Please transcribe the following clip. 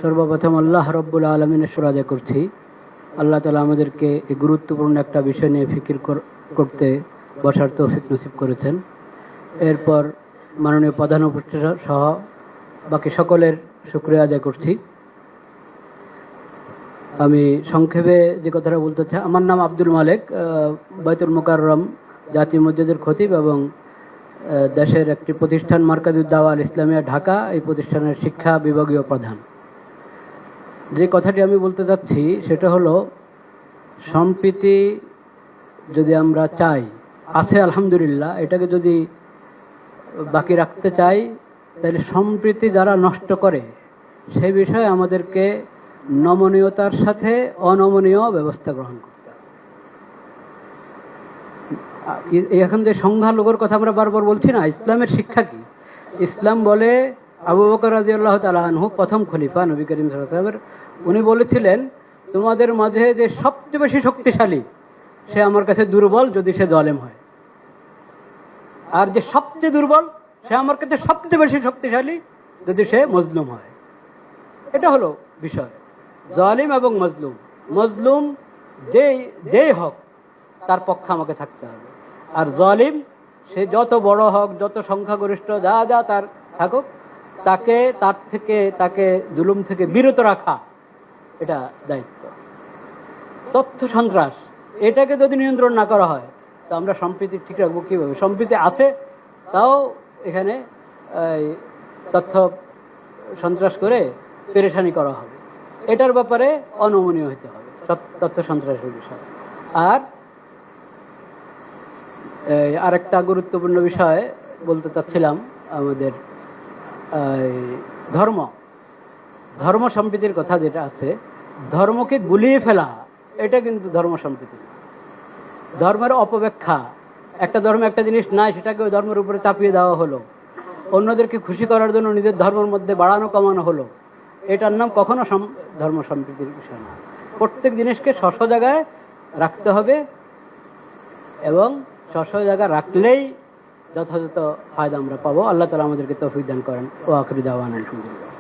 সর্বপ্রথম আল্লাহ রব্বুল আলমিনের শুকর আদায় করছি। আল্লাহ তাআলা আমাদেরকে এই গুরুত্বপূর্ণ একটা বিষয় নিয়ে ফিকির করতে বসার তৌফিক নসিব করেছেন। এরপর মাননীয় প্রধান উপদেষ্টা সহ বাকি সকলের শুকরিয়া আদায় করছি। আমি সংক্ষেপে যে কথাটা বলতে চাই, আমার নাম আব্দুল মালেক, বাইতুল মুকাররম জাতীয় মসজিদের খতিব এবং দেশের একটি প্রতিষ্ঠান মার্কাজুদ দাওয়া আল ইসলামিয়া ঢাকা, এই প্রতিষ্ঠানের শিক্ষা বিভাগীয় প্রধান। যে কথাটি আমি বলতে চাচ্ছি সেটা হলো, সম্প্রীতি যদি আমরা চাই, আছে আলহামদুলিল্লাহ, এটাকে যদি বাকি রাখতে চাই তাহলে সম্প্রীতি যারা নষ্ট করে সেই বিষয়ে আমাদেরকে নমনীয়তার সাথে অনমনীয় ব্যবস্থা গ্রহণ করতে হবে। এখন যে সংখ্যালঘুর কথা আমরা বারবার বলছি না, ইসলামের শিক্ষা কি? ইসলাম বলে, আবু বকর রাদিয়াল্লাহু তাআলা আনহু প্রথম খলিফা নবী করিম সাল্লাল্লাহু আলাইহি ওয়াসাল্লাম, উনি বলেছিলেন, তোমাদের মাঝে যে সবচেয়ে বেশি শক্তিশালী সে আমার কাছে দুর্বল যদি সে জালেম হয়, আর যে সবচেয়ে দুর্বল সে আমার কাছে সবচেয়ে বেশি শক্তিশালী যদি সে মজলুম হয়। এটা হলো বিষয়। জালিম এবং মজলুম, মজলুম যেই হোক তার পক্ষে আমাকে থাকতে হবে, আর জালিম সে যত বড় হোক, যত সংখ্যাগরিষ্ঠ যা যা তার থাকুক, তাকে জুলুম থেকে বিরত রাখা এটা দায়িত্ব। তথ্য সন্ত্রাস, এটাকে যদি নিয়ন্ত্রণ না করা হয় তো আমরা সম্প্রীতি ঠিক রাখবো কিভাবে? সম্প্রীতি আছে, তাও এখানে তথ্য সন্ত্রাস করে পেরেশানি করা হবে। এটার ব্যাপারে অনমনীয় হতে হবে তথ্য সন্ত্রাসের বিষয়। আর আরেকটা গুরুত্বপূর্ণ বিষয় বলতে চাচ্ছিলাম, আমাদের ধর্ম সম্প্রীতির কথা যেটা আছে, ধর্মকে গুলিয়ে ফেলা এটা কিন্তু ধর্ম সম্প্রীতি না। ধর্মের অপব্যাখ্যা, একটা ধর্মে একটা জিনিস নাই সেটাকে ওই ধর্মের উপরে চাপিয়ে দেওয়া হলো, অন্যদেরকে খুশি করার জন্য নিজের ধর্মের মধ্যে বাড়ানো কমানো হলো, এটার নাম কখনো ধর্ম সম্প্রীতির বিষয় না। প্রত্যেক জিনিসকে স্ব জায়গায় রাখতে হবে এবং স্ব জায়গায় রাখলেই যথাযথ ফায়দা আমরা পাবো। আল্লাহ তাআলা আমাদেরকে তৌফিক দান করেন। ওয়া আখিরু দাওয়ানা আলহামদুলিল্লাহ।